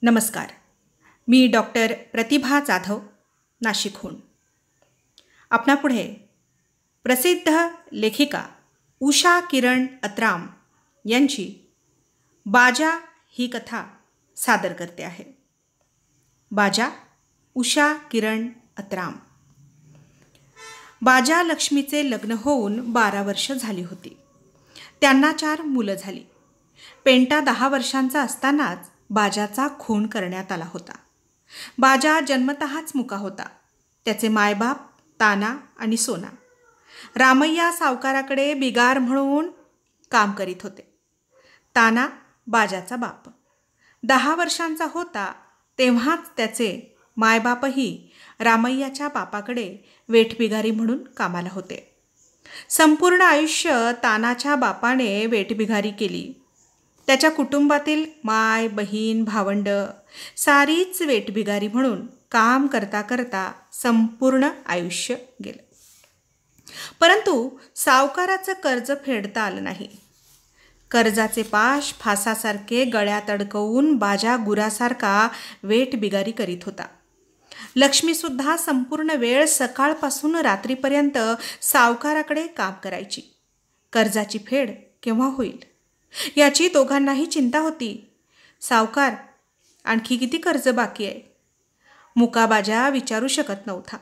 नमस्कार. मी डॉक्टर प्रतिभा जाधव, नाशिकहून. आपणापुढे प्रसिद्ध लेखिका उषा किरण अत्राम यांची बाजा ही कथा सादर करते आहे. बाजा उषा किरण अत्राम. बाजा लक्ष्मीचे लग्न होऊन 12 वर्ष झाली होती. त्यांना 4 मुलं झाली. पेंटा 10 वर्षांचा असतानाच बाजाचा खून करण्यात आला होता. बाजा जन्मतःच मुका होता. त्याचे मायबाप ताना आणि सोना. रामय्या सावकाराकडे बिगार म्हणून काम करीत होते. ताना बाजाचा बाप. 10 वर्षांचा होता तेव्हाच त्याचे मायबापही रामय्याच्या बापाकडे वेठबिगारी म्हणून कामाला होते. संपूर्ण आयुष्य तानाच्या बापाने वेठबिगारी केली. त्याच्या कुटुंबातील माय, बहीण, भावंड सारीच वेठबिगारी म्हणून काम करता करता संपूर्ण आयुष्य गेलं. परंतु सावकाराचं कर्ज फेडता आलं नाही. कर्जाचे पाश फासासारखे गळ्यात अडकवून बाजा गुरासारखा वेठबिगारी करीत होता. लक्ष्मीसुद्धा संपूर्ण वेळ सकाळपासून रात्रीपर्यंत सावकाराकडे काम करायची. कर्जाची फेड केव्हा होईल याची दोघांनाही चिंता होती. सावकार आणखी किती कर्ज बाकी आहे? मुका बाजा विचारू शकत नव्हता.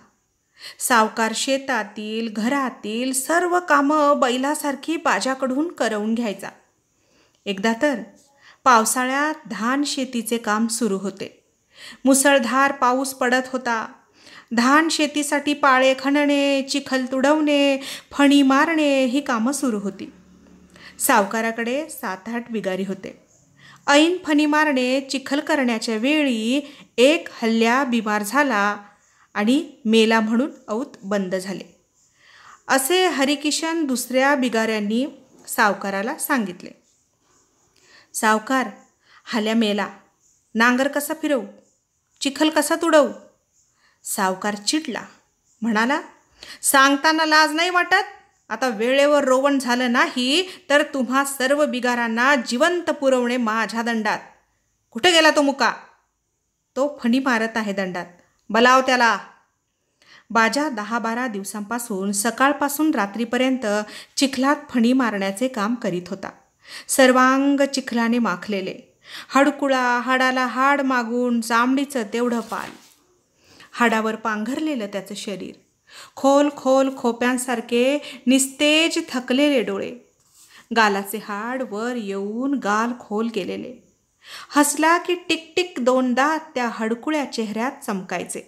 सावकार शेतातील घरातील सर्व कामं बैलासारखी बाजाकडून करवून घ्यायचा. एकदा तर पावसाळ्यात धान शेतीचे काम सुरू होते. मुसळधार पाऊस पडत होता. धान शेतीसाठी पाळे खणणे, चिखल तुडवणे, फणी मारणे ही कामं सुरू होती. सावकाराकडे 7-8 बिगारी होते. ऐन फणी मारणे, चिखल करण्याच्या वेळी एक हल्ल्या बिमार झाला आणि मेला म्हणून औत बंद झाले. असे हरिकिशन दुसऱ्या बिगाऱ्यांनी सावकाराला सांगितले. सावकार, हल्या मेला, नांगर कसा फिरवू, चिखल कसा तुडवू? सावकार चिडला. म्हणाला, सांगताना लाज नाही वाटत? आता वेळेवर रोवण झालं नाही तर तुम्हा सर्व बिगारांना जिवंत पुरवणे माझ्या दंडात. कुठे गेला तो मुका? तो फणी मारत आहे दंडात, बोलाव त्याला. बाजा 10-12 दिवसांपासून सकाळपासून रात्रीपर्यंत चिखलात फणी मारण्याचे काम करीत होता. सर्वांग चिखलाने माखलेले, हाडकुळा, हाडाला हाड मागून चामडीचं तेवढं पाल, हाडावर पांघरलेलं त्याचं शरीर, खोल खोल खोप्यांसारखे निस्तेज थकलेले डोळे, गालाचे हाड वर येऊन गाल खोल केलेले. हसला की टिकटिक 2 दात त्या हडकुळ्या चेहऱ्यात चमकायचे.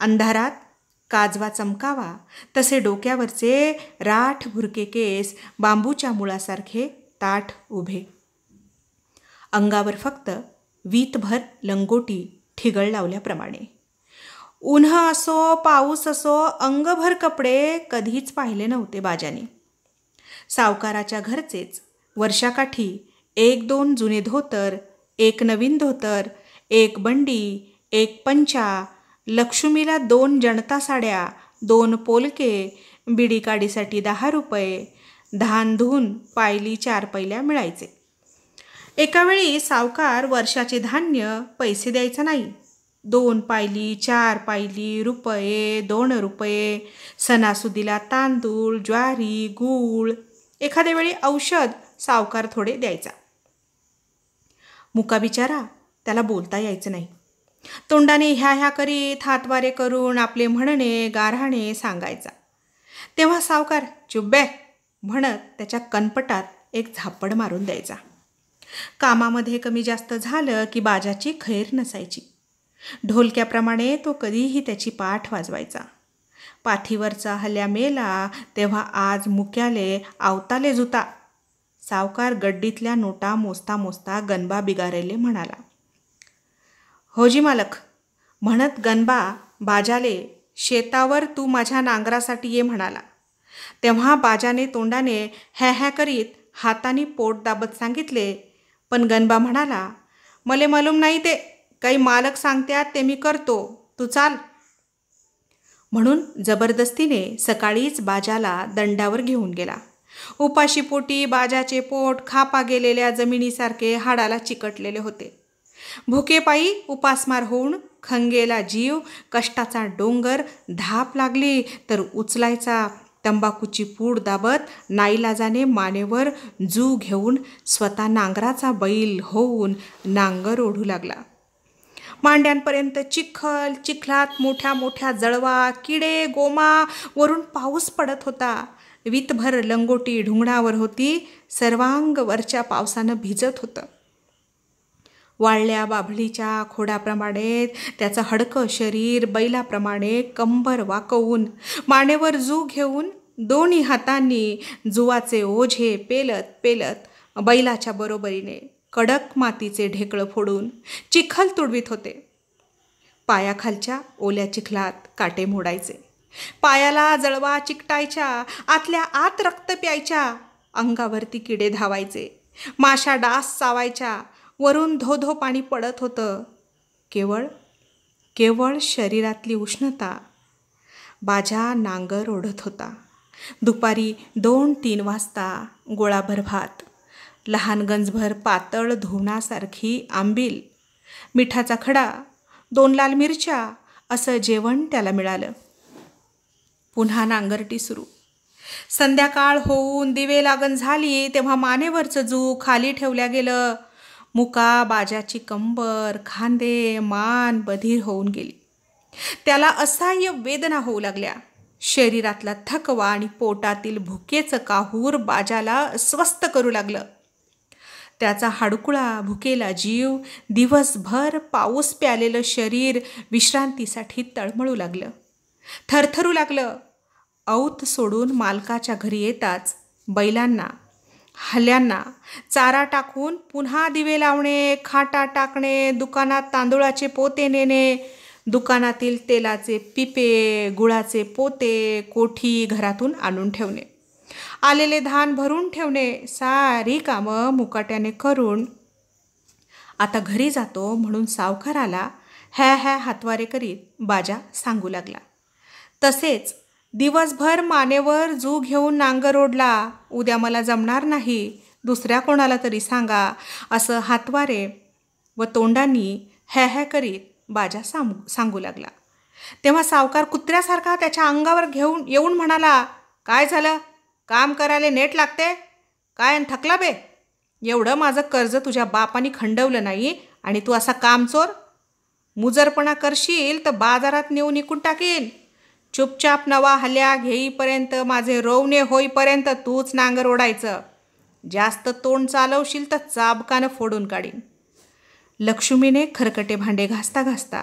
अंधारात काजवा चमकावा तसे डोक्यावरचे राठ भुरके केस बांबूच्या मुळासारखे ताठ उभे. अंगावर फक्त वीतभर लंगोटी ठिगळ लावल्याप्रमाणे. उन्ह असो पाऊस असो अंगभर कपडे कधीच पाहिले नव्हते बाजाने. सावकाराच्या घरचेच वर्षाकाठी 1-2 जुने धोतर, 1 नवीन धोतर, 1 बंडी, 1 पंचा, लक्ष्मीला 2 जनता साड्या, 2 पोलके, बिडी काडीसाठी 10 रुपये, धान धुवून पायली 4 पैल्या मिळायचे. एकावेळी सावकार वर्षाचे धान्य पैसे द्यायचा नाही. 2 पायली, 4 पायली, रुपये, 2 रुपये, सणासुदीला तांदूळ, ज्वारी, गूळ, एखाद्या वेळी औषध सावकार थोडे द्यायचा. मुका बिचारा, त्याला बोलता यायचं नाही. तोंडाने ह्या करीत हातवारे करून आपले म्हणणे गाऱ्हाणे सांगायचा. तेव्हा सावकार चुब्बे म्हणत त्याच्या कनपटात एक झापड मारून द्यायचा. कामामध्ये कमी जास्त झालं की बाजाची खैर नसायची. ढोलक्याप्रमाणे तो कधीही त्याची पाठ वाजवायचा. पाठीवरचा हल्ल्या मेला तेव्हा आज मुक्याले आवताले जुता. सावकार गड्डीतल्या नोटा मोजता मोजता गणबा बिगारेले म्हणाला. होजी मालक म्हणत गणबा बाजाले शेतावर तू माझ्या नांगरासाठी ये म्हणाला. तेव्हा बाजाने तोंडाने ह्या करीत हाताने पोट दाबत सांगितले. पण गणबा म्हणाला, मले मालूम नाही ते, काही मालक सांगतात ते मी करतो, तू चाल. म्हणून जबरदस्तीने सकाळीच बाजाला दंडावर घेऊन गेला. उपाशीपोटी बाजाचे पोट खापा गेलेल्या जमिनीसारखे हाडाला चिकटलेले होते. भुकेपायी उपासमार होऊन खंगेला जीव, कष्टाचा डोंगर धाप लागली तर उचलायचा. तंबाखूची पूड दाबत नाईलाजाने मानेवर जू घेऊन स्वतः नांगराचा बैल होऊन नांगर ओढू लागला. मांड्यांपर्यंत चिखलात मोठ्या मोठ्या जळवा, किडे, गोमा, वरून पाऊस पडत होता. वीतभर लंगोटी ढुंगणावर होती. सर्वांग वरच्या पावसानं भिजत होतं. वाळल्या बाभळीच्या खोडाप्रमाणे त्याचं हडकं शरीर बैलाप्रमाणे कंबर वाकवून मानेवर जू घेऊन दोन्ही हातांनी जुवाचे ओझे पेलत पेलत बैलाच्या बरोबरीने कडक मातीचे ढेकळं फोडून चिखल तुडवीत होते. पायाखालच्या ओल्या चिखलात काटे मोडायचे, पायाला जळवा चिकटायच्या, आतल्या आत रक्त प्यायच्या, अंगावरती किडे धावायचे, माशा डास चावायच्या, वरून धो पाणी पडत होतं. केवळ शरीरातली उष्णता. बाजा नांगर ओढत होता. दुपारी 2-3 वाजता गोळाभर भात, लहान गंजभर पातळ धुवणासारखी आंबील, मिठाचा खडा, 2 लाल मिरच्या असं जेवण त्याला मिळालं. पुन्हा नांगरटी सुरू. संध्याकाळ होऊन दिवे लागण झाली तेव्हा मानेवरचं जू खाली ठेवल्या गेलं. मुका बाजाची कंबर, खांदे, मान बधीर होऊन गेली. त्याला असह्य वेदना होऊ लागल्या. शरीरातला थकवा आणि पोटातील भुकेचं काहूर बाजाला अस्वस्थ करू लागलं. त्याचा हाडकुळा भुकेला जीव, दिवसभर पाऊस प्यालेलं शरीर विश्रांतीसाठी तळमळू लागलं, थरथरू लागलं. औत सोडून मालकाच्या घरी येताच बैलांना, हल्ल्यांना चारा टाकून पुन्हा दिवे लावणे, खाटा टाकणे, दुकानात तांदूळाचे पोते नेणे, दुकानातील तेलाचे पिपे, गुळाचे पोते, कोठी घरातून आणून ठेवणे, आलेले धान भरून ठेवणे, सारी कामं मुकाट्याने करून आता घरी जातो म्हणून सावकाराला ह्या हातवारे करीत बाजा सांगू लागला. तसेच दिवसभर मानेवर जू घेऊन नांगर ओढला. उद्या मला जमणार नाही, दुसऱ्या कोणाला तरी सांगा, असं हातवारे व तोंडांनी ह्या करीत बाजा सांगू लागला. तेव्हा सावकार कुत्र्यासारखा त्याच्या अंगावर येऊन म्हणाला, काय झालं? काम करायला नेट लागते काय? थकला बे? एवढं माझं कर्ज तुझ्या बापानी खंडवलं नाही आणि तू असा कामचोर? मुजरपणा करशील तर बाजारात नेऊन इकून टाकीन. चुपचाप नवा हल्ल्या घेईपर्यंत, माझे रोवणे होईपर्यंत तूच नांगर ओढायचं. जास्त तोंड चालवशील तर चाबकानं फोडून काढीन. लक्ष्मीने खरकटे भांडे घासता घासता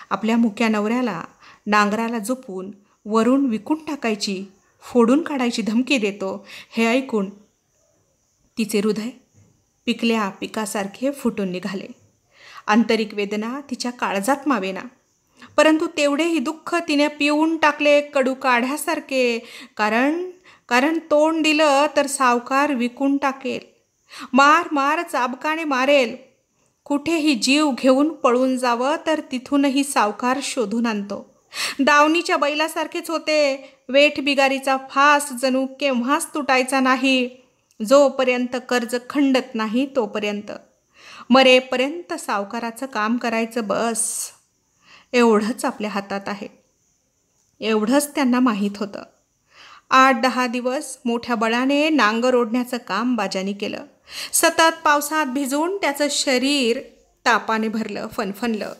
आपल्या मुक्या नवऱ्याला नांगराला झोपून वरून विकून टाकायची, फोडून काढायची धमकी देतो. हे ऐकून तिचे हृदय पिकल्या पिकासारखे फुटून निघाले. आंतरिक वेदना तिच्या काळजात मावेना, परंतु तेवढेही दुःख तिने पिऊन टाकले कडू काढ्यासारखे. कारण तोंड दिलं तर सावकार विकून टाकेल, मार चाबकाने मारेल. कुठेही जीव घेऊन पळून जावं तर तिथूनही सावकार शोधून आणतो. दावणीच्या बैलासारखेच होते. वेठ बिगारीचा फास जणू केव्हाच तुटायचा नाही. जोपर्यंत कर्ज खंडत नाही तोपर्यंत, मरेपर्यंत सावकाराचं काम करायचं बस. एवढंच आपल्या हातात आहे, एवढंच त्यांना माहीत होतं. 8-10 दिवस मोठ्या बळाने नांगर ओढण्याचं काम बाजानी केलं. सतत पावसात भिजून त्याचं शरीर तापाने भरलं, फनफनलं.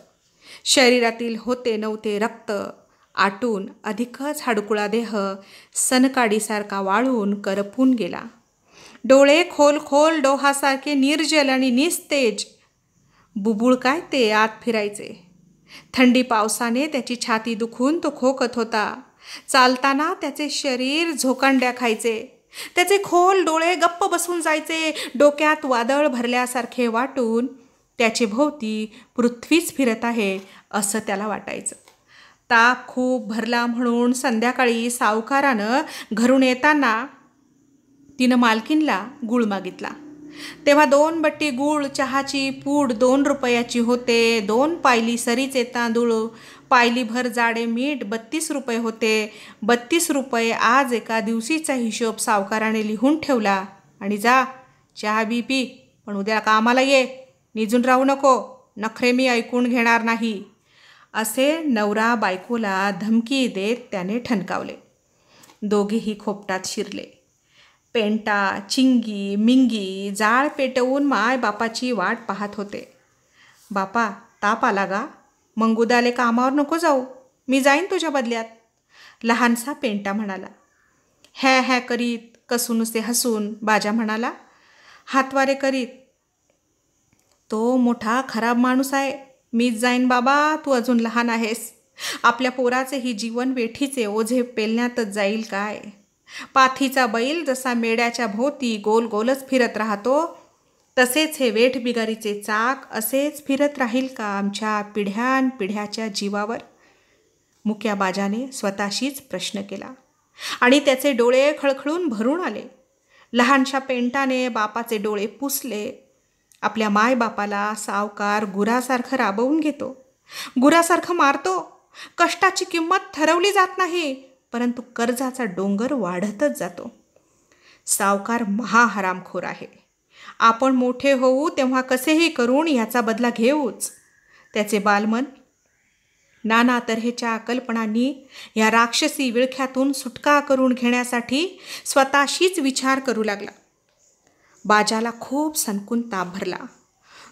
शरीरातील होते नव्हते रक्त आटून अधिकच हाडकुळा देह सनकाडीसारखा वाळून करपून गेला. डोळे खोल डोहासारखे निर्जल आणि निस्तेज. बुबुळ काय ते आत फिरायचे. थंडी पावसाने त्याची छाती दुखून तो खोकत होता. चालताना त्याचे शरीर झोकांड्या खायचे. त्याचे खोल डोळे गप्प बसून जायचे. डोक्यात वादळ भरल्यासारखे वाटून त्याचे भोवती पृथ्वीच फिरत आहे असं त्याला वाटायचं. ताप खूप भरला म्हणून संध्याकाळी सावकारानं घरून येताना तिनं मालकीनला गूळ मागितला. तेव्हा 2 बट्टी गूळ, चहाची पूड 2 रुपयाची होते. 2 पायली सरीचे तांदूळ, पायलीभर जाडे मीठ 32 रुपये होते. 32 रुपये आज एका दिवशीचा हिशोब सावकाराने लिहून ठेवला आणि जा चहा बी पी, पण उद्या कामाला ये, निजून राहू नको नखरे मी ऐकून घेणार नाही, असे नवरा बायकोला धमकी देत त्याने ठणकावले. दोघेही खोपटात शिरले. पेंटा, चिंगी, मिंगी जाळ पेटवून मायबापाची वाट पाहत होते. बापा, ताप आला गा? मग उद्याले कामावर नको जाऊ, मी जाईन तुझ्या बदल्यात, लहानसा पेंटा म्हणाला. हॅ हॅ करीत कसूनुसे हसून बाजा म्हणाला, हातवारे करीत. तो मोठा खराब माणूस आहे, मीच जाईन बाबा, तू अजून लहान आहेस. आपल्या पोराचे ही जीवन वेठीचे ओझे पेलण्यातच जाईल काय? पाथीचा बैल जसा मेड्याच्या भोवती गोल गोलच फिरत राहतो, तसेच हे वेठ बिगारीचे चाक असेच फिरत राहील का आमच्या पिढ्यानपिढ्याच्या जीवावर? मुक्या बाजाने स्वतःशीच प्रश्न केला आणि त्याचे डोळे खळखळून भरून आले. लहानशा पेंटाने बापाचे डोळे पुसले. आपल्या मायबापाला सावकार गुरासारखं राबवून घेतो, गुरासारखं मारतो. कष्टाची किंमत ठरवली जात नाही, परंतु कर्जाचा डोंगर वाढतच जातो. सावकार महाहरामखोर आहे. आपण मोठे होऊ तेव्हा कसेही करून याचा बदला घेऊच. त्याचे बालमन नाना तऱ्हेच्या कल्पनांनी या राक्षसी विळख्यातून सुटका करून घेण्यासाठी स्वतःशीच विचार करू लागला. बाजाला खूप सणकून ताप भरला.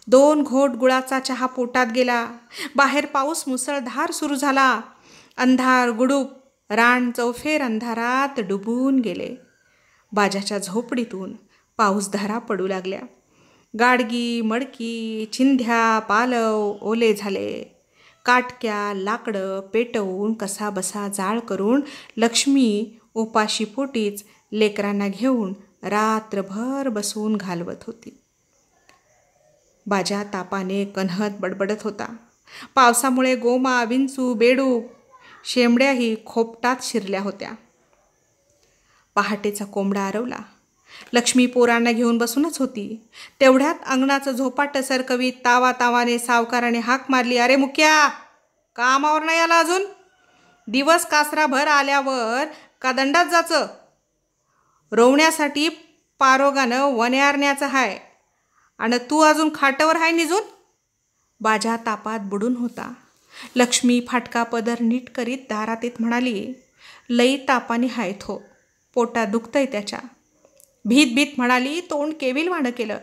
2 घोट गुळाचा चहा पोटात गेला. बाहेर पाऊस मुसळधार सुरू झाला. अंधार गुडूप रान चौफेर अंधारात डुबून गेले. बाजाच्या झोपडीतून पाऊसधारा पडू लागल्या. गाडगी, मडकी, चिंध्या, पालव ओले झाले. काटक्या, लाकडं पेटवून कसाबसा जाळ करून लक्ष्मी उपाशी पोटीच लेकरांना घेऊन रात्रभर बसून घालवत होती. बाजा तापाने कण्हत बडबडत होता. पावसामुळे गोमा, विंचू, बेडूक, शेंबड्याही खोपटात शिरल्या होत्या. पहाटेचा कोंबडा आरवला. लक्ष्मी पोरांना घेऊन बसूनच होती. तेवढ्यात अंगणाचं झोपाटं सरकवीत तावातावाने सावकाराने हाक मारली, अरे मुक्या, कामावर नाही आला अजून? दिवस कासराभर आल्यावर का दंडात जाचं? रोवण्यासाठी पारोगानं वण्यारण्याचं हाय आणि तू अजून खाटावर हाय निजून? बाजा तापात बुडून होता. लक्ष्मी फाटका पदर नीट करीत दारात येत म्हणाली, लई तापाने हाय थो, पोटात दुखतंय त्याच्या. भीत भीत म्हणाली, तोंड केविलवाणं केलं.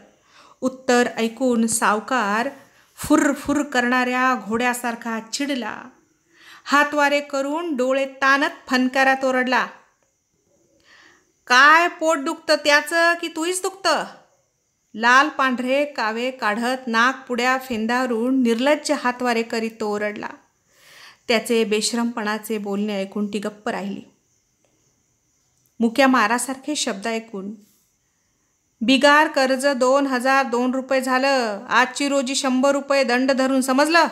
उत्तर ऐकून सावकार फुर करणाऱ्या घोड्यासारखा चिडला. हातवारे करून डोळे ताणत फनकारात ओरडला, काय पोट दुखतं त्याचं की तूहीच दुखतं? लाल पांढरे कावे काढत नाक पुड्या फेंदारून निर्लज्ज हातवारे करीत तो ओरडला. त्याचे बेशरमपणाचे बोलणे ऐकून ती गप्प राहिली. मुक्या मारासारखे शब्द ऐकून, बिगार कर्ज 2002 रुपये झालं, आजची रोजी 100 रुपये दंड धरून, समजलं?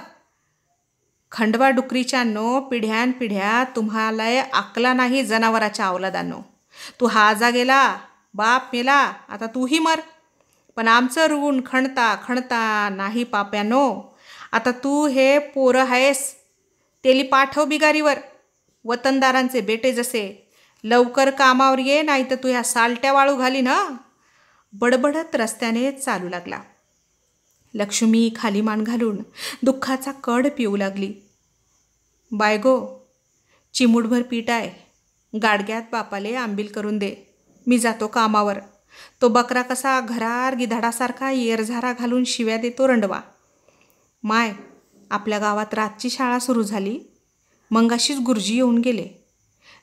खंडवा डुकरीच्या पिढ्यानपिढ्या तुम्हाला आकला नाही जनावराच्या अवलादांनो. तू हाजा गेला, बाप मेला, आता तूही मर. पण आमचं ऋण खणता खणता नाही पाप्यानो. आता तू हे पोरं आहेस, तेली पाठव बिगारीवर. वतनदारांचे बेटे जसे, लवकर कामावर ये, नाही तर तू ह्या सालट्या वाळू घाली ना. बडबडत रस्त्याने चालू लागला. लक्ष्मी खाली मान घालून दुःखाचा कड पिऊ लागली. बायगो, चिमूटभर पीठ आहे, गाडग्यात बापाले आंबील करून दे, मी जातो कामावर. तो बकरा कसा घरार गिधाडासारखा येरझारा घालून शिव्या देतो रंडवा. माय, आपल्या गावात रातची शाळा सुरू झाली, मंगाशीच गुरुजी येऊन गेले.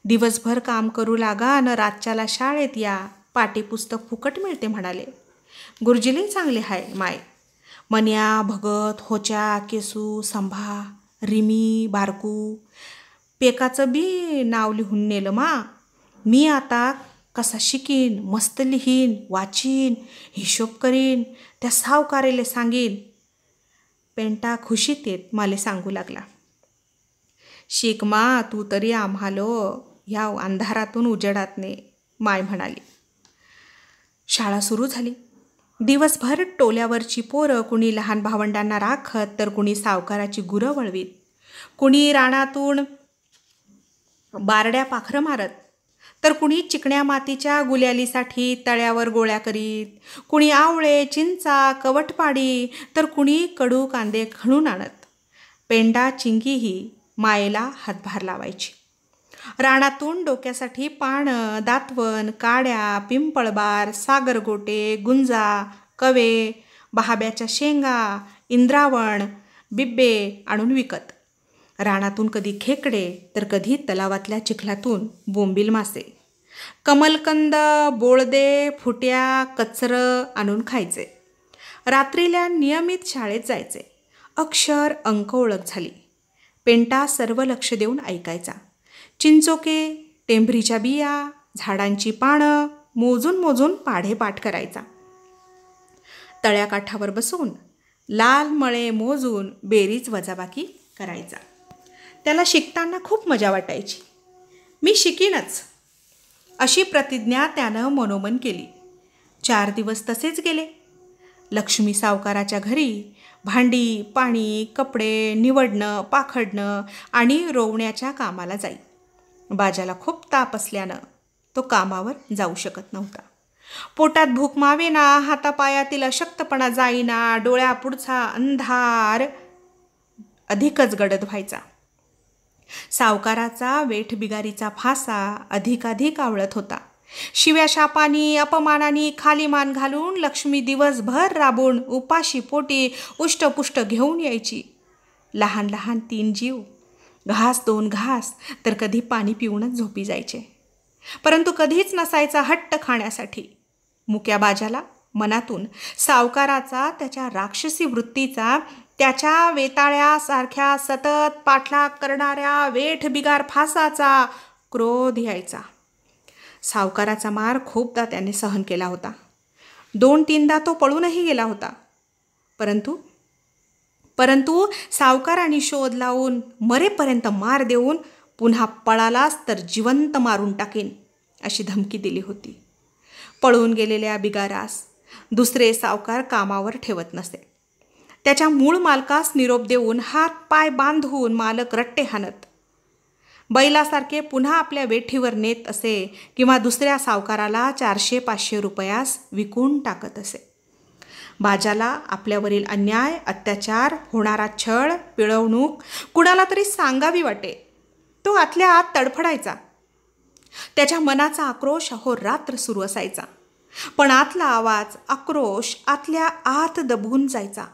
दिवसभर काम करू लागा आणि रातच्याला शाळेत या, पाठ्यपुस्तक फुकट मिळते म्हणाले. गुरुजीलाही चांगले हाय माय. मन्या, भगत, होच्या, केसू, संभा, रिमी, बारकू, पेकाचं बी नाव लिहून नेलं मा. मी आता कसा शिकीन, मस्त लिहीन, वाचीन, हिशोब करीन, त्या सावकारेले सांगीन. पेंटा खुशीत येत माले सांगू लागला, शिक मा, तू तरी आम्हालो ह्या अंधारातून उजेडात ने, माय म्हणाली. शाळा सुरू झाली. दिवसभर टोल्यावरची पोरं कुणी लहान भावंडांना राखत, तर कुणी सावकाराची गुरं वळवीत, कुणी रानातून बारड्या पाखरं मारत, तर कुणी चिकण्या मातीच्या गुल्यालीसाठी तळ्यावर गोळ्या करीत, कुणी आवळे, चिंचा, कवटपाडी, तर कुणी कडू कांदे खणून आणत. पेंडा चिंगीही मायेला हातभार लावायची. रानातून डोक्यासाठी पानं, दातवण, काड्या, पिंपळबार, सागरगोटे, गुंजा, कवे, बहाब्याच्या शेंगा, इंद्रावण, बिब्बे आणून विकत. रानातून कधी खेकडे तर कधी तलावातल्या चिखलातून बोंबील मासे, कमलकंद, बोळदे, फुट्या, कचरं आणून खायचे. रात्रीला नियमित शाळेत जायचे. अक्षर अंक ओळख झाली. पेंटा सर्व लक्ष देऊन ऐकायचा. चिंचोके, टेंभरीच्या बिया, झाडांची पानं मोजून मोजून पाढे पाठ करायचा. तळ्याकाठावर बसून लाल मळे मोजून बेरीज वजाबाकी करायचा. त्याला शिकताना खूप मजा वाटायची. मी शिकीनच अशी प्रतिज्ञा त्यानं मनोमन केली. 4 दिवस तसेच गेले. लक्ष्मी सावकाराच्या घरी भांडी, पाणी, कपडे निवडणं, पाखडणं आणि रोवण्याच्या कामाला जाई. बाजाला खूप ताप असल्यानं तो कामावर जाऊ शकत नव्हता. पोटात भूक मावेना, हातापायातील अशक्तपणा जाईना, डोळ्यापुढचा अंधार अधिकच गडद व्हायचा. सावकाराचा वेठबिगारीचा फासा अधिकाधिक आवळत होता. शिव्या शापानी, अपमानानी खाली मान घालून लक्ष्मी दिवसभर राबून उपाशी पोटी उष्टपुष्ट घेऊन यायची. लहान लहान 3 जीव, घास 2 घास, तर कधी पाणी पिऊनच झोपी जायचे. परंतु कधीच नसायचा हट्ट खाण्यासाठी. मुक्या बाजाला मनातून सावकाराचा, त्याच्या राक्षसी वृत्तीचा, त्याच्या वेताळ्यासारख्या सतत पाठलाग करणाऱ्या वेठबिगार फासाचा क्रोध यायचा. सावकाराचा मार खूपदा त्याने सहन केला होता. 2-3दा तो पळूनही गेला होता. परंतु सावकाराने शोध लावून मरेपर्यंत मार देऊन पुन्हा पळालास तर जिवंत मारून टाकीन अशी धमकी दिली होती. पळून गेलेल्या बिगारास दुसरे सावकार कामावर ठेवत नसे. त्याच्या मूळ मालकास निरोप देऊन हात पाय बांधून मालक रट्टे हाणत बैलासारखे पुन्हा आपल्या वेठीवर नेत असे किंवा दुसऱ्या सावकाराला 400-500 रुपयास विकून टाकत असे. बाजाला आपल्यावरील अन्याय, अत्याचार, होणारा छळ, पिळवणूक कुणाला तरी सांगावी वाटे. तो आतल्या आत तडफडायचा. त्याच्या मनाचा आक्रोश अहोरात्र सुरू असायचा. पण आतला आवाज, आक्रोश आतल्या आत दबून जायचा.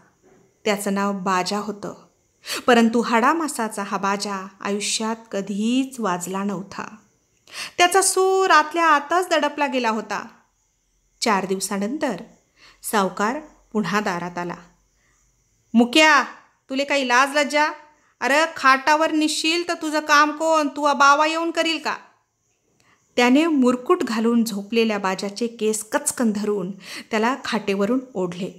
त्याचं नाव बाजा होतं. परंतु हाडामासाचा हा बाजा आयुष्यात कधीच वाजला नव्हता. त्याचा सूर आतल्या आतच दडपला गेला होता. 4 दिवसानंतर सावकार पुन्हा दारात आला. मुक्या, तुले काही लाज लज्जा? अरे खाटावर निसशील तर तुझं काम कोण? तू बावा येऊन करील का? त्याने मुरकुट घालून झोपलेल्या बाजाचे केस कचकन धरून त्याला खाटेवरून ओढले.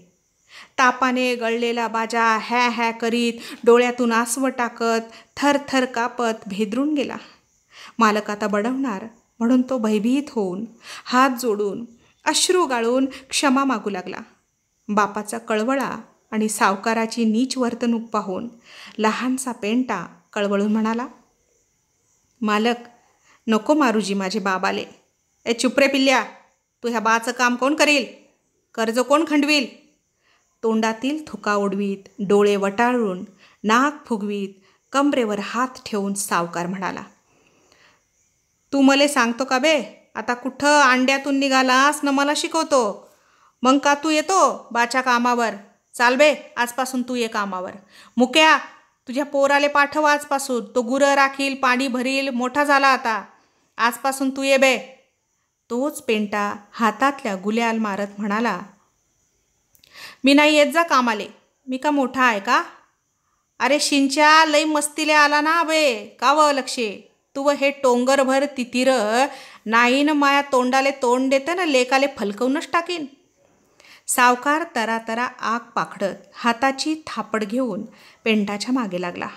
तापाने गळलेला बाजा हॅ हॅ करीत, डोळ्यातून आसवं टाकत, थरथर कापत भेदरून गेला. मालक आता बडवणार म्हणून तो भयभीत होऊन हात जोडून अश्रू गाळून क्षमा मागू लागला. बापाचा कळवळा आणि सावकाराची नीच वर्तणूक पाहून लहानसा पेंटा कळवळून म्हणाला, मालक, नको मारूजी माझे बाबाले. ए चुपरे पिल्ल्या, तू ह्या बाचं काम कोण करील? कर्ज कोण खंडवील? तोंडातील थुका उडवीत, डोळे वटाळून, नाक फुगवीत, कमरेवर हात ठेवून सावकार म्हणाला, तू मले सांगतो का बे? आता कुठं अंड्यातून निघालास न मला शिकवतो? मग का तू येतो बाच्या कामावर? चाल बे, आजपासून तू ये कामावर. मुक्या, तुझ्या पोराले पाठव आजपासून. तो गुरं राखील, पाणी भरील, मोठा झाला आता. आजपासून तू ये बे. तोच पेंटा हातातल्या गुल्याल मारत म्हणाला, मी नाही येत जा कामाले. मी का मोठा आहे का? अरे शिंच्या, लई मस्तीले आला ना बे. का व लक्षे, तू व हे टोंगरभर तितीर नाही न माया तोंडाले तोंड देते ना लेकाले फलकवूनच टाकीन. सावकार तरातरा आग पाखडत हाताची थापड घेऊन पेंटाच्या मागे लागला.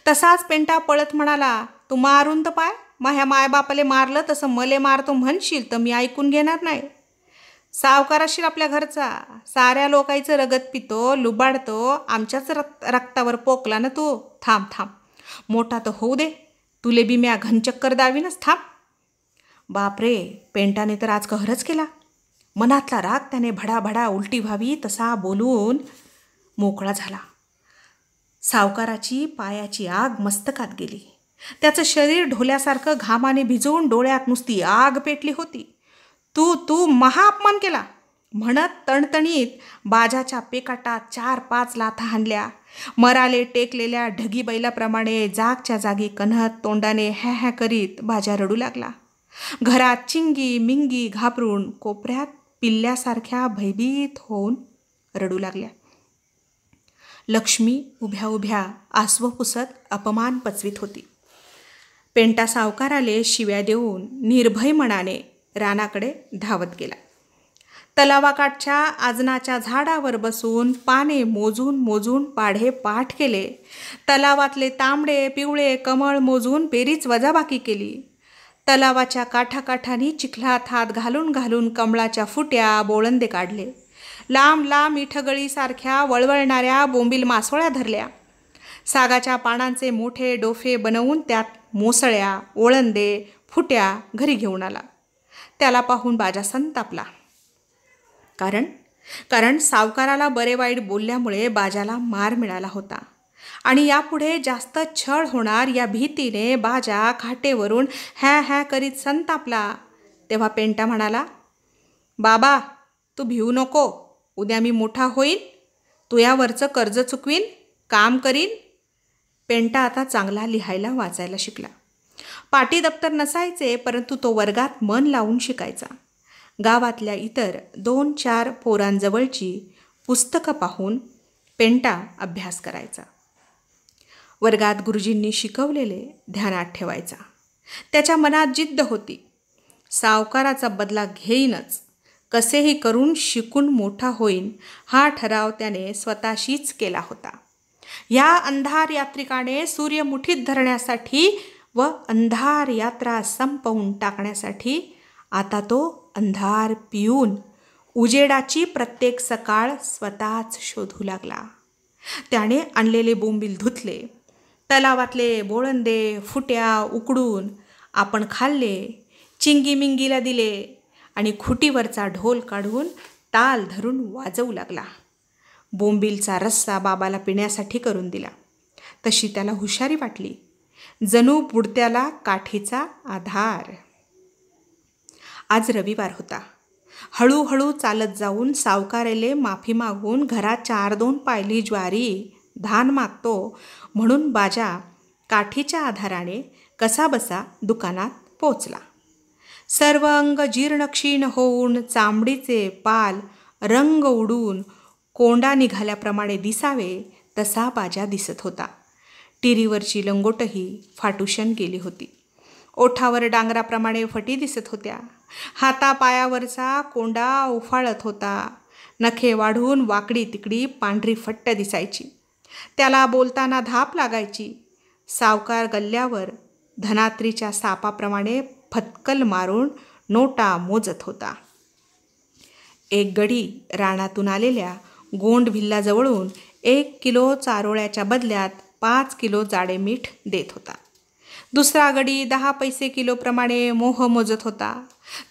तसाच पेंटा पळत म्हणाला, तू मारून तर पाय. माझ्या मायबापाले मारलं तसं मले मारतो म्हणशील तर मी ऐकून घेणार नाही. सावकार असशील आपल्या घरचा, साऱ्या लोकांचं रगत पितो, लुबाडतो, आमच्याच रक्तावर पोकला ना तू. थांब थांब, मोठा तर होऊ दे, तुले बी म्या घनचक्कर दावीनच. थांब. बापरे, पेंटाने तर आज कहरच केला. मनातला राग त्याने भडाभडा उलटी व्हावी तसा बोलून मोकळा झाला. सावकाराची पायाची आग मस्तकात गेली. त्याचं शरीर ढोल्यासारखं घामाने भिजून डोळ्यात नुसती आग पेटली होती. तू तू महा अपमान केला म्हणत तणतणीत बाजाच्या पेकाटात 4-5 लाथा हाणल्या. मराले टेकलेल्या ढगी बैलाप्रमाणे जागच्या जागी कन्हत तोंडाने हॅ हॅ करीत बाजा रडू लागला. घरात चिंगी मिंगी घाबरून कोपऱ्यात पिल्ल्यासारख्या भयभीत होऊन रडू लागल्या. लक्ष्मी उभ्या उभ्या आसवं पुसत अपमान पचवीत होती. पेंटा सावकाराले शिव्या देऊन निर्भय मनाने रानाकडे धावत गेला. तलावाकाठच्या आजनाच्या झाडावर बसून पाने मोजून मोजून पाढे पाठ केले. तलावातले तांबडे पिवळे कमळ मोजून बेरीज वजाबाकी केली. तलावाच्या काठाकाठांनी चिखलात हात घालून घालून कमळाच्या फुट्या बोळंदे काढले. लांब लांब इठगळीसारख्या वळवळणाऱ्या बोंबील मासोळ्या धरल्या. सागाच्या पानांचे मोठे डोफे बनवून त्यात मोसळ्या ओळंदे फुट्या घरी घेऊन आला. त्याला पाहून बाजा संतापला. कारण सावकाराला बरे वाईट बोलल्यामुळे बाजाला मार मिळाला होता आणि यापुढे जास्त छळ होणार या भीतीने बाजा खाटेवरून हॅ हॅ करीत संतापला. तेव्हा पेंटा म्हणाला, बाबा तू भिवू नको, उद्या मी मोठा होईन, तुझ्यावरचं कर्ज चुकवीन, काम करीन. पेंटा आता चांगला लिहायला वाचायला शिकला. पाटी दप्तर नसायचे, परंतु तो वर्गात मन लावून शिकायचा. गावातल्या इतर 2-4 पोरांजवळची पुस्तकं पाहून पेंटा अभ्यास करायचा. वर्गात गुरुजींनी शिकवलेले ध्यानात ठेवायचा. त्याच्या मनात जिद्द होती. सावकाराचा बदला घेईनच, कसेही करून शिकून मोठा होईन हा ठराव त्याने स्वतःशीच केला होता. या अंधार यात्रिकाने सूर्य मुठीत धरण्यासाठी व अंधार यात्रा संपवून टाकण्यासाठी आता तो अंधार पिऊन उजेडाची प्रत्येक सकाळ स्वतःच शोधू लागला. त्याने आणलेले बोंबील धुतले, तलावातले बोळंदे फुट्या उकडून आपण खाल्ले, चिंगीमिंगीला दिले आणि खुटीवरचा ढोल काढून ताल धरून वाजवू लागला. बोंबीलचा रस्सा बाबाला पिण्यासाठी करून दिला. तशी त्याला हुशारी वाटली, जणू बुडत्याला काठीचा आधार. आज रविवार होता. हळूहळू चालत जाऊन सावकाराले माफी मागून घरात 4-2 पायली ज्वारी धान मागतो म्हणून बाजा काठीच्या आधाराने कसाबसा दुकानात पोचला. सर्व अंग जीर्णक्षीण होऊन चामडीचे पाल रंग उडून कोंडा निघाल्याप्रमाणे दिसावे तसा बाजा दिसत होता. टिरीवरची लंगोटही फाटूशन गेली होती. ओठावर डांगराप्रमाणे फटी दिसत होत्या. हातापायावरचा कोंडा उफाळत होता. नखे वाढून वाकडी तिकडी पांढरी फट्ट दिसायची. त्याला बोलताना धाप लागायची. सावकार गल्ल्यावर धनात्रीच्या सापाप्रमाणे फतकल मारून नोटा मोजत होता. एक गडी रानातून आलेल्या गोंड भिल्लाजवळून 1 किलो चारोळ्याच्या बदल्यात 5 किलो जाडे मीठ देत होता. दुसरा गडी 10 पैसे किलोप्रमाणे मोह मोजत होता.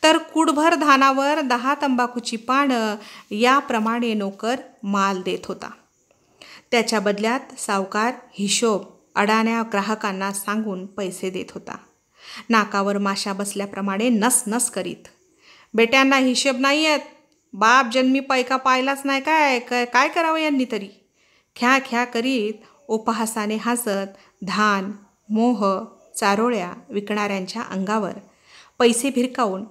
तर कुडभर धानावर 10 तंबाखूची पानं याप्रमाणे नोकर माल देत होता. त्याच्या बदल्यात सावकार हिशोब अडाण्या ग्राहकांना सांगून पैसे देत होता. नाकावर माशा बसल्याप्रमाणे नस नस करीत, बेट्यांना हिशोब नाही आहेत, बाप जन्मी पैका पाहिलाच नाही काय करावं यांनी तरी, ख्या ख्या करीत उपहासाने हसत धान मोह चारोळ्या विकणाऱ्यांच्या अंगावर पैसे भिरकावून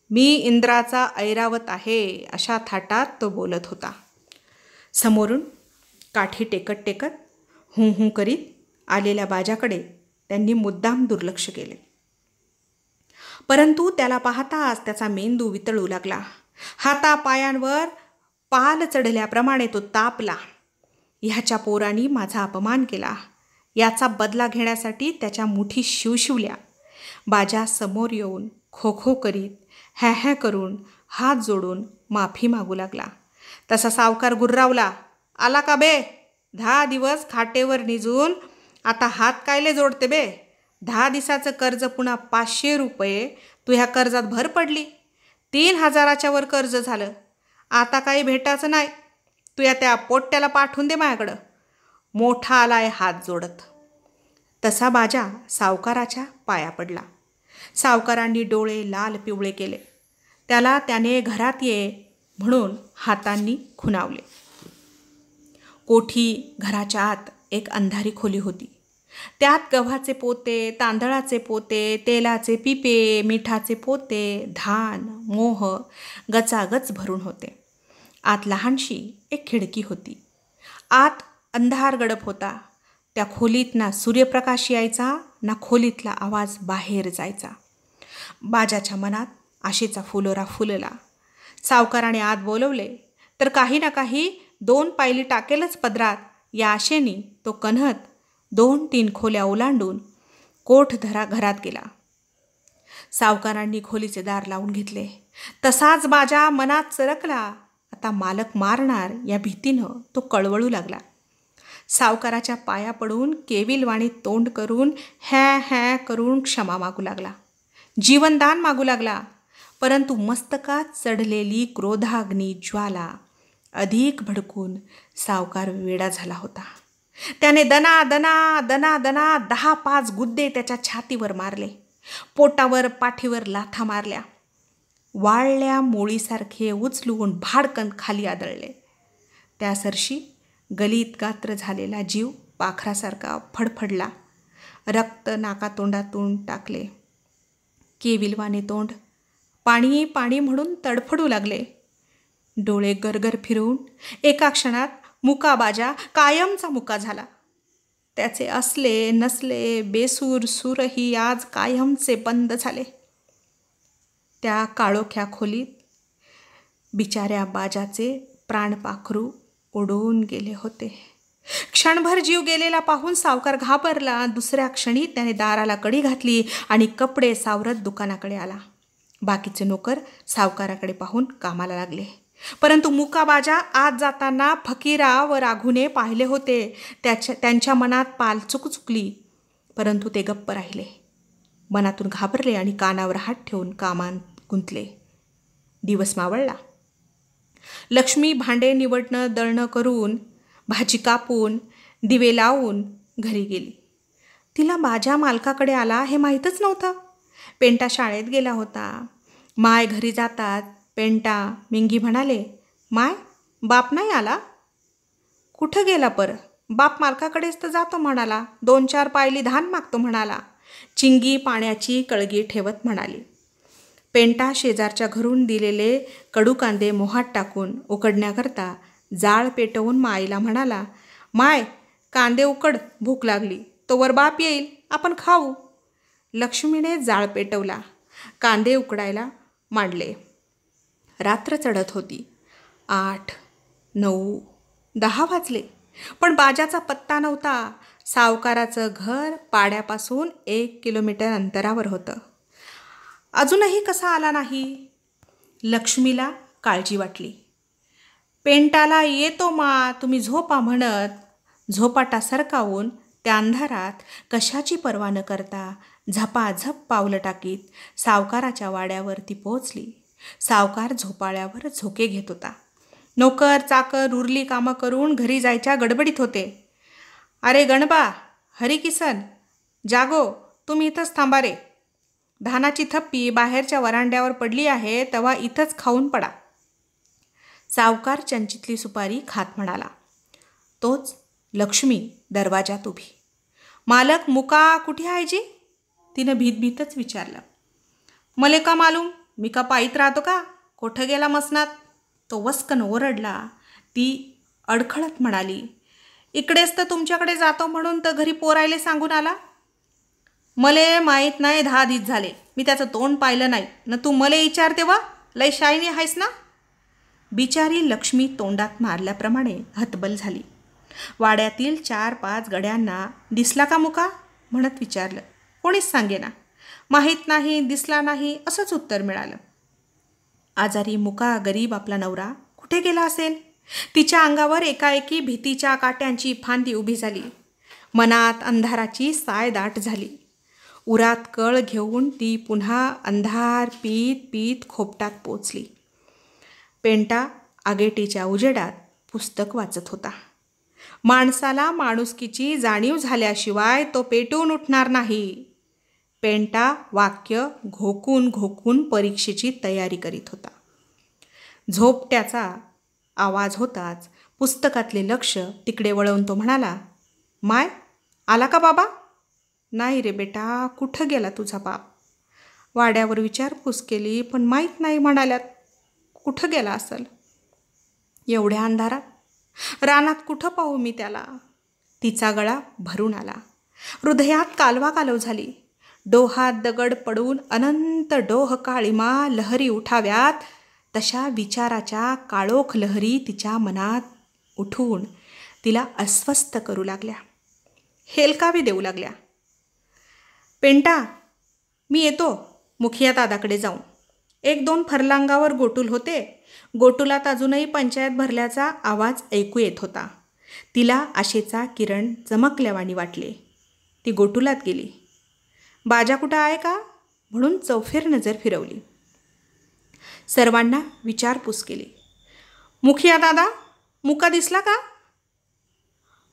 मी इंद्राचा ऐरावत आहे अशा थाटात तो बोलत होता. समोरून काठी टेकत टेकत हूं हूं करीत आलेल्या बाजाकडे त्यांनी मुद्दाम दुर्लक्ष केले. परंतु त्याला पाहताच त्याचा मेंदू वितळू लागला. हातापायांवर पाल चढल्याप्रमाणे तो तापला. ह्याच्या पोरांनी माझा अपमान केला, याचा बदला घेण्यासाठी त्याच्या मुठी शिवशिवल्या. बाजा समोर येऊन खो खो करीत हॅ हॅ करून हात जोडून माफी मागू लागला. तसा सावकार गुर्रावला, आला का बे, 10 दिवस खाटेवर निजून आता हात कायले जोडते बे, 10 दिवसाचं कर्ज पुन्हा 500 रुपये. तू ह्या कर्जात भर पडली. 3,000च्या वर कर्ज झालं. आता काही भेटायचं नाही. तू या त्या पोट्ट्याला पाठवून दे माझ्याकडं. मोठा आलाय हात जोडत. तसा बाजा सावकाराच्या पाया पडला. सावकारांनी डोळे लाल पिवळे केले. त्याने घरात ये म्हणून हातांनी खुणावले. कोठी घराच्या आत एक अंधारी खोली होती. त्यात गव्हाचे पोते, तांदळाचे पोते, तेलाचे पिपे, मिठाचे पोते, धान, मोह गचागच भरून होते. आत लहानशी एक खिडकी होती. आत अंधार गडप होता. त्या खोलीत ना सूर्यप्रकाश यायचा ना खोलीतला आवाज बाहेर जायचा. बाजाच्या मनात आशेचा फुलोरा फुलला. सावकाराने आत बोलवले तर काही ना काही 2 पायली टाकेलच पदरात या आशेने तो कन्हत 2-3 खोल्या ओलांडून घरात गेला. सावकारांनी खोलीचे दार लावून घेतले. तसाच बाजा मनात सरकला. आता मालक मारणार या भीतीनं तो कळवळू लागला. सावकाराच्या पाया पडून केविलवाणी तोंड करून हॅ करून क्षमा मागू लागला. जीवनदान मागू लागला. परंतु मस्तकात चढलेली क्रोधाग्नी ज्वाला अधिक भडकून सावकार वेडा झाला होता. त्याने दना दना दना दना 10-5 गुद्दे त्याच्या छातीवर मारले. पोटावर पाठीवर लाथा मारल्या. वाळल्या मोळीसारखे उचलून भाडकन खाली आदळले. त्यासरशी गलित गात्र झालेला जीव पाखरासारखा फडफडला. रक्त नाकातोंडातून टाकले. केविलवाने तोंड पाणी पाणी म्हणून तडफडू लागले. डोळे गरगर फिरवून एका क्षणात मुका बाजा कायमचा मुका झाला. त्याचे असले नसले बेसूर सूरही आज कायमचे बंद झाले. त्या काळोख्या खोलीत बिचाऱ्या बाजाचे प्राणपाखरू उडून गेले होते. क्षणभर जीव गेलेला पाहून सावकार घाबरला. दुसऱ्या क्षणी त्याने दाराला कडी घातली आणि कपडे सावरत दुकानाकडे आला. बाकीचे नोकर सावकाराकडे पाहून कामाला लागले. परंतु मुका बाजा आत जाताना फकीरा व राघूने पाहिले होते. त्यांच्या मनात पाल चुकली. परंतु ते गप्प राहिले. मनातून घाबरले आणि कानावर हात ठेवून कामात गुंतले. दिवस मावळला. लक्ष्मी भांडे निवडणं दळणं करून, भाजी कापून, दिवे लावून घरी गेली. तिला बाजा मालकाकडे आला हे माहीतच नव्हतं. पेंटा शाळेत गेला होता. माय घरी जातात पेंटा मिंगी म्हणाले, माय बाप नाही आला? कुठं गेला पर? बाप मालकाकडेच तर जातो म्हणाला. 2-4 पायली धान मागतो म्हणाला. चिंगी पाण्याची कळगी ठेवत म्हणाली. पेंटा शेजारच्या घरून दिलेले कडू कांदे मोहात टाकून उकडण्याकरता जाळ पेटवून माईला म्हणाला, माय कांदे उकड, भूक लागली. तोवर बाप येईल, आपण खाऊ. लक्ष्मीने जाळ पेटवला. कांदे उकडायला मांडले. रात्र चढत होती. 8, 9, 10 वाजले. पण बाजाचा पत्ता नव्हता. सावकाराचं घर पाड्यापासून 1 किलोमीटर अंतरावर होतं. अजूनही कसा आला नाही? लक्ष्मीला काळजी वाटली. पेंटाला येतो मा, तुम्ही झोपा म्हणत झोपाटा सरकावून त्या अंधारात कशाची पर्वा न करता झपाझप पावलं टाकीत सावकाराच्या वाड्यावर ती पोहोचली. सावकार झोपाळ्यावर झोके घेत होता. नोकर चाकर उरली कामं करून घरी जायच्या गडबडीत होते. अरे गणबा, हरिकिसन, जागो, तुम्ही इथंच थांबा रे. धानाची थप्पी बाहेरच्या वरांड्यावर पडली आहे, तेव्हा इथंच खाऊन पडा. सावकार चंचितली सुपारी खात म्हणाला. तोच लक्ष्मी दरवाजात उभी. मालक मुका कुठे आहे जी? तिनं भीतभीतच विचारलं. मले का मालूम, मी का पायीत राहतो का? कोठं गेला मसनात? तो वस्कन ओरडला. ती अडखळत म्हणाली, इकडेच तर तुमच्याकडे जातो म्हणून तर घरी पोरायले सांगून आला. मले माहीत नाही, 10 दिवस झाले मी त्याचं तोंड पाहिलं नाही. न तू मले विचारते वा, लय शायनी आहेस ना? बिचारी लक्ष्मी तोंडात मारल्याप्रमाणे हतबल झाली. वाड्यातील 4-5 गड्यांना दिसला का मुका म्हणत विचारलं. कोणीच सांगेना. माहीत नाही, दिसला नाही असंच उत्तर मिळालं. आजारी मुका गरीब आपला नवरा कुठे गेला असेल? तिच्या अंगावर एकाएकी भीतीच्या काट्यांची फांदी उभी झाली. मनात अंधाराची साय दाट झाली. उरात कळ घेऊन ती पुन्हा अंधार पीत पीत खोपटात पोचली. पेंटा आगेटीच्या उजेडात पुस्तक वाचत होता. माणसाला माणुसकीची जाणीव झाल्याशिवाय तो पेटून उठणार नाही. पेंटा वाक्य घोकून घोकून परीक्षेची तयारी करीत होता. झोपट्याचा आवाज होताच पुस्तकातले लक्ष तिकडे वळवून तो म्हणाला, माय, आला का बाबा? नाही रे बेटा, कुठं गेला तुझा बाप? वाड्यावर विचारपूस केली पण माहीत नाही म्हणाल्यात. कुठं गेला असेल? एवढ्या अंधारात? रानात कुठं पाहू मी त्याला? तिचा गळा भरून आला. हृदयात कालवा कालव झाली. डोहात दगड पडून अनंत डोह काळीमा लहरी उठाव्यात तशा विचाराच्या काळोख लहरी तिच्या मनात उठून तिला अस्वस्थ करू लागल्या, हेलकावे देऊ लागल्या. पेंटा, मी येतो मुखिया दादाकडे जाऊन. 1-2 फरलांगावर गोटूल होते. गोटुलात अजूनही पंचायत भरल्याचा आवाज ऐकू येत होता. तिला आशेचा किरण चमकल्यावानी वाटले. ती गोटुलात गेली. बाजा कुठं आहे का म्हणून चौफेर नजर फिरवली. सर्वांना विचारपूस केली. मुखिया दादा, मुका दिसला का?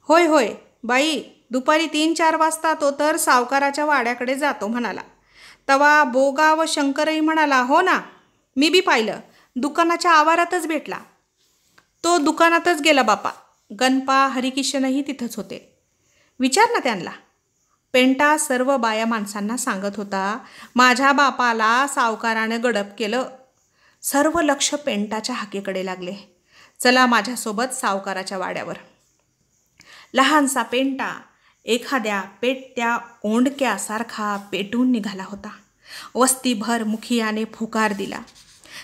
होय होय बाई, दुपारी 3-4 वाजता तो तर सावकाराच्या वाड्याकडे जातो म्हणाला. तवा बोगा व शंकरही म्हणाला, हो ना, मी बी पाहिलं. दुकानाच्या आवारातच भेटला. तो दुकानातच गेला बापा. गणपा हरिकिशनही तिथंच होते. विचार ना त्यांना. पेंटा सर्व बाया माणसांना सांगत होता, माझ्या बापाला सावकारानं गडप केलं. सर्व लक्ष पेंटाच्या हाकेकडे लागले. चला माझ्यासोबत सावकाराच्या वाड्यावर. लहानसा पेंटा एखाद्या पेटत्या ओंडक्यासारखा पेटून निघाला होता. वस्तीभर मुखियाने फुकार दिला.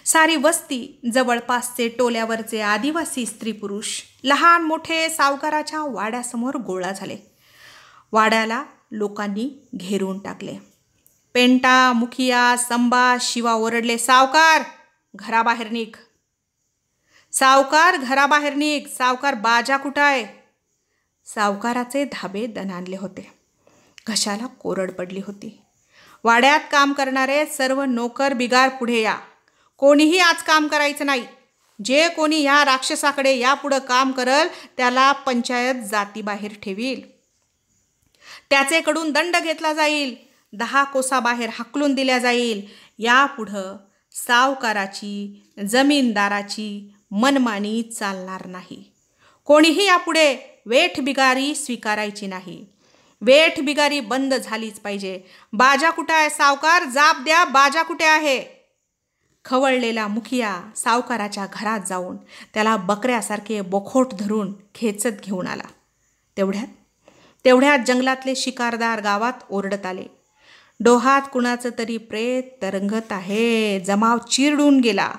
सारी वस्ती, जवळपासचे टोल्यावरचे आदिवासी स्त्री पुरुष, लहान मोठे सावकाराच्या वाड्यासमोर गोळा झाले. वाड्याला लोकांनी घेरून टाकले. पेंटा, मुखिया, संबा, शिवा ओरडले, सावकार घराबाहेर निघ. सावकार घराबाहेर निघ. सावकार बाजा कुठं आहे? सावकाराचे धाबे दणाणले होते. घशाला कोरड पडली होती. वाड्यात काम करणारे सर्व नोकर बिगार पुढे या. कोणीही आज काम करायचं नाही. जे कोणी या राक्षसाकडे यापुढं काम करल त्याला पंचायत जातीबाहेर ठेवील. त्याचेकडून दंड घेतला जाईल. 10 कोसाबाहेर हाकलून दिल्या जाईल. यापुढं सावकाराची, जमीनदाराची मनमानी चालणार नाही. कोणीही यापुढे वेठ बिगारी स्वीकारायची नाही. वेठ बिगारी बंद झालीच पाहिजे. बाजा कुठे आहे सावकार? जाप द्या, बाजा कुठे आहे? खवळलेला मुखिया सावकाराच्या घरात जाऊन त्याला बकऱ्यासारखे बोखोट धरून खेचत घेऊन आला. तेवढ्यात जंगलातले शिकारदार गावात ओरडत आले, डोहात कुणाचं तरी प्रेत तरंगत आहे. जमाव चिरडून गेला.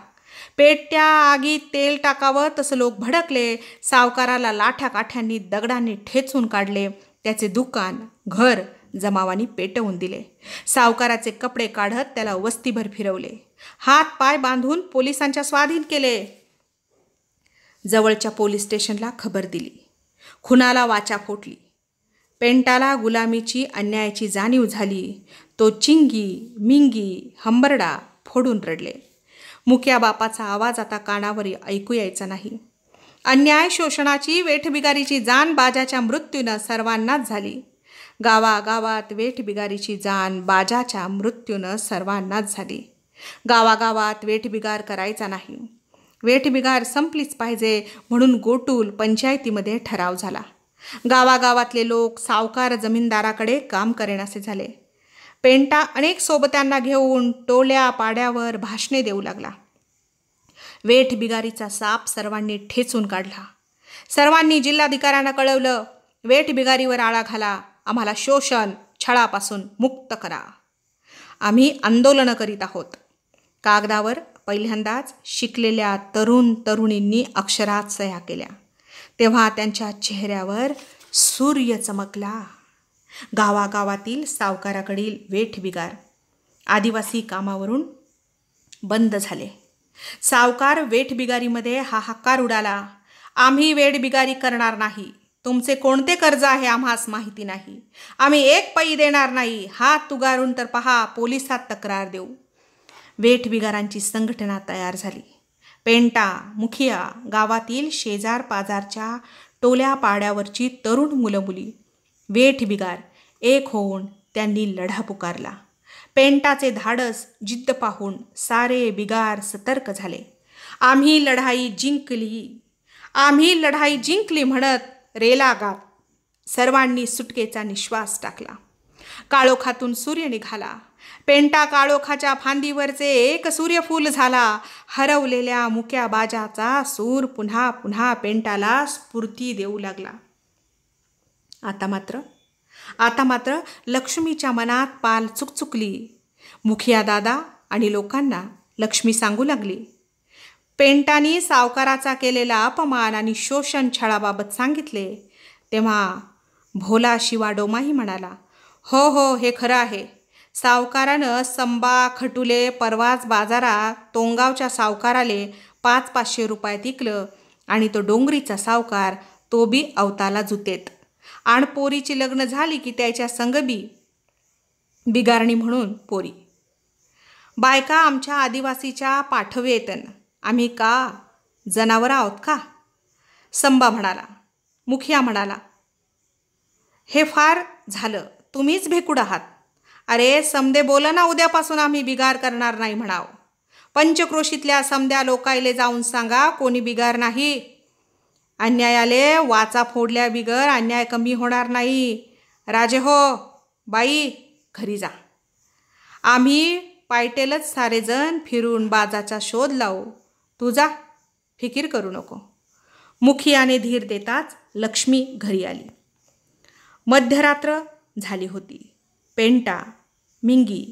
पेटत्या आगीत तेल टाकावं तसं लोक भडकले. सावकाराला लाठ्या काठ्यांनी दगडांनी ठेचून काढले. त्याचे दुकान, घर जमावानी पेटवून दिले. सावकाराचे कपडे काढत त्याला वस्तीभर फिरवले. हात पाय बांधून पोलिसांच्या स्वाधीन केले. जवळच्या पोलीस स्टेशनला खबर दिली. खुनाला वाचा फुटली. पेंटाला गुलामीची, अन्यायाची जाणीव झाली. तो चिंगी, मिंगी, हंबरडा फोडून रडले. मुक्या बापाचा आवाज आता कानावर ऐकू यायचा नाही. अन्याय, शोषणाची, वेठबिगारीची जाण बाजाच्या मृत्यूनं सर्वांनाच झाली. गावागावात वेठबिगारीची जाण बाजाच्या मृत्यूनं सर्वांनाच झाली. गावागावात वेठबिगार करायचा नाही. वेठबिगार संपलीच पाहिजे म्हणून गोटूल पंचायतीमध्ये ठराव झाला. गावागावातले लोक सावकार जमीनदाराकडे काम करेनासे झाले. पेंटा अनेक सोबत्यांना घेऊन टोल्या पाड्यावर भाषणे देऊ लागला. वेठबिगारीचा साप सर्वांनी ठेचून काढला. सर्वांनी जिल्हाधिकाऱ्यांना कळवलं, वेठबिगारीवर आळा घाला. आम्हाला शोषण, छळापासून मुक्त करा. आम्ही आंदोलनं करीत आहोत. कागदावर पहिल्यांदाच शिकलेल्या तरुण तरुणींनी अक्षरात सह्या केल्या. तेव्हा त्यांच्या चेहऱ्यावर सूर्य चमकला. गावागावातील सावकाराकडील वेठबिगार, आदिवासी कामावरून बंद झाले. सावकार वेठबिगारीमध्ये हाहाकार उडाला. आम्ही वेठबिगारी करणार नाही. तुमचे कोणते कर्ज आहे आम्हास माहिती नाही. आम्ही एक पै देणार नाही. हात तुगारून तर पहा, पोलिसात तक्रार देऊ. वेठबिगारांची संघटना तयार झाली. पेंटा, मुखिया, गावातील शेजार पाजारच्या टोल्या पाड्यावरची तरुण मुलं मुली, वेठबिगार एक होऊन त्यांनी लढा पुकारला. पेंटाचे धाडस, जिद्द पाहून सारे बिगार सतर्क झाले. आम्ही लढाई जिंकली म्हणत रेला गात सर्वांनी सुटकेचा निश्वास टाकला. काळोखातून सूर्य निघाला. पेंटा काळोखाच्या फांदीवरचे एक सूर्यफूल झाला. हरवलेल्या मुक्या बाजाचा सूर पुन्हा पुन्हा पेंटाला स्फूर्ती देऊ लागला. आता मात्र लक्ष्मीच्या मनात पाल चुकचुकली. मुखिया दादा आणि लोकांना लक्ष्मी सांगू लागली. पेंटानी सावकाराचा केलेला अपमान आणि शोषण छळाबाबत सांगितले तेव्हा भोला शिवा डोमाही म्हणाला, हो हे खरं आहे. सावकारानं संबा खटुले परवाच बाजारात तोंगावच्या सावकाराले 500-500 रुपयात विकलं आणि तो डोंगरीचा सावकार तो बी अवताला जुतेत. आणि पोरीची लग्न झाली की त्याच्या संगबी बिगारणी म्हणून पोरी. बायका आमच्या आदिवासीच्या पाठवेतन. आम्ही का जनावर आहोत का? संबा म्हणाला. मुखिया म्हणाला, हे फार झालं, तुम्हीच भेकूड आहात. अरे समदे बोला ना, उद्यापासून आम्ही बिगार करणार नाही म्हणाव. पंचक्रोशीतल्या समद्या लोकायले जाऊन सांगा, कोणी बिगार नाही. अन्यायाले वाचा फोडल्या बिगर अन्याय कमी होणार नाही. राजे हो, बाई घरी जा. आम्ही पायटेलच सारेजण फिरून बाजाचा शोध लावू. तू जा, फिकीर करू नको. मुखियाने धीर देताच लक्ष्मी घरी आली. मध्यरात्र झाली होती. पेंटा, मिंगी,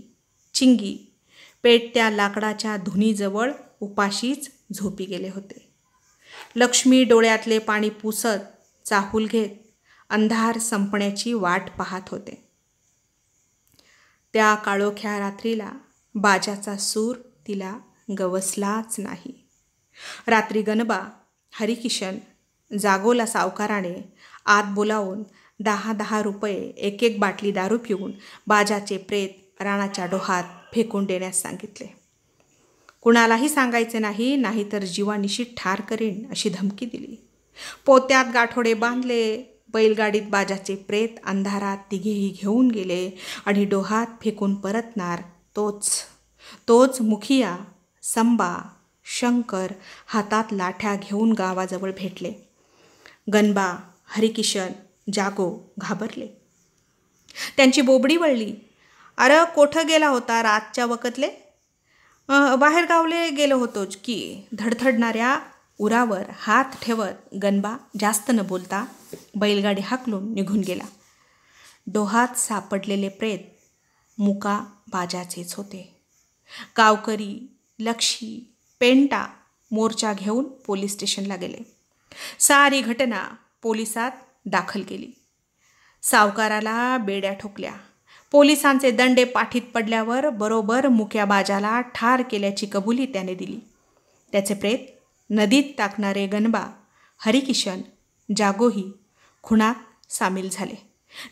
चिंगी पेटत्या लाकडाच्या धुनीजवळ उपाशीच झोपी गेले होते. लक्ष्मी डोळ्यातले पाणी पुसत चाहूल घेत अंधार संपण्याची वाट पाहत होते. त्या काळोख्या रात्रीला बाजाचा सूर तिला गवसलाच नाही. रात्री गणबा, हरिकिशन, जागोला सावकाराने आत बोलावून 10-10 रुपये एक बाटली दारू पिऊन बाजाचे प्रेत राणाच्या डोहात फेकून देण्यास सांगितले. कुणालाही सांगायचे नाही, नाहीतर जीवानिशी ठार करेन अशी धमकी दिली. पोत्यात गाठोडे बांधले. बैलगाडीत बाजाचे प्रेत अंधारात तिघेही घेऊन गेले आणि डोहात फेकून परतणार तोच मुखिया, संबा, शंकर हातात लाठ्या घेऊन गावाजवळ भेटले. गणबा, हरिकिशन, जागो घाबरले. त्यांची बोबडी वळली. अरे कोठं गेला होता रातच्या वकतले? बाहेर गावले गेलो होतोच की. धडधडणाऱ्या उरावर हात ठेवत गणबा जास्त न बोलता बैलगाडी हाकलून निघून गेला. डोहात सापडलेले प्रेत मुका बाजाचेच होते. गावकरी, लक्षी, पेंटा मोर्चा घेऊन पोलीस स्टेशनला गेले. सारी घटना पोलिसात दाखल केली. सावकाराला बेड्या ठोकल्या. पोलिसांचे दंडे पाठीत पडल्यावर बरोबर मुक्या बाजाला ठार केल्याची कबुली त्याने दिली. त्याचे प्रेत नदीत टाकणारे गणबा, हरिकिशन, जागोही खुणात सामील झाले.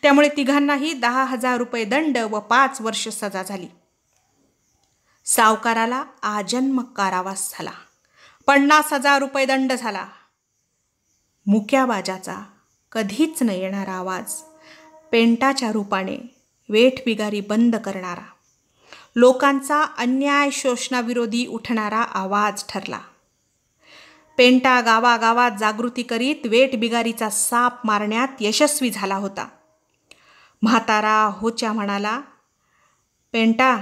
त्यामुळे तिघांनाही 10,000 रुपये दंड व 5 वर्ष सजा झाली. सावकाराला आजन्म कारावास झाला. 50,000 रुपये दंड झाला. मुक्या बाजाचा कधीच न येणारा आवाज पेंटाच्या रूपाने वेठबिगारी बंद करणारा, लोकांचा अन्याय शोषणाविरोधी उठणारा आवाज ठरला. पेंटा गावागावात जागृती करीत वेठबिगारीचा साप मारण्यात यशस्वी झाला होता. म्हातारा होच्या म्हणाला, पेंटा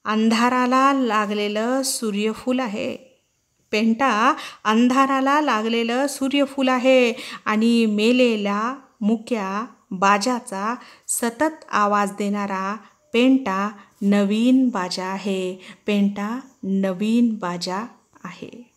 अंधाराला लागलेलं सूर्यफूल आहे. पेंटा अंधाराला लागलेलं सूर्यफूल आहे आणि मेलेल्या मुक्या बाजाचा सतत आवाज देणारा पेंटा नवीन बाजा आहे. पेंटा नवीन बाजा आहे.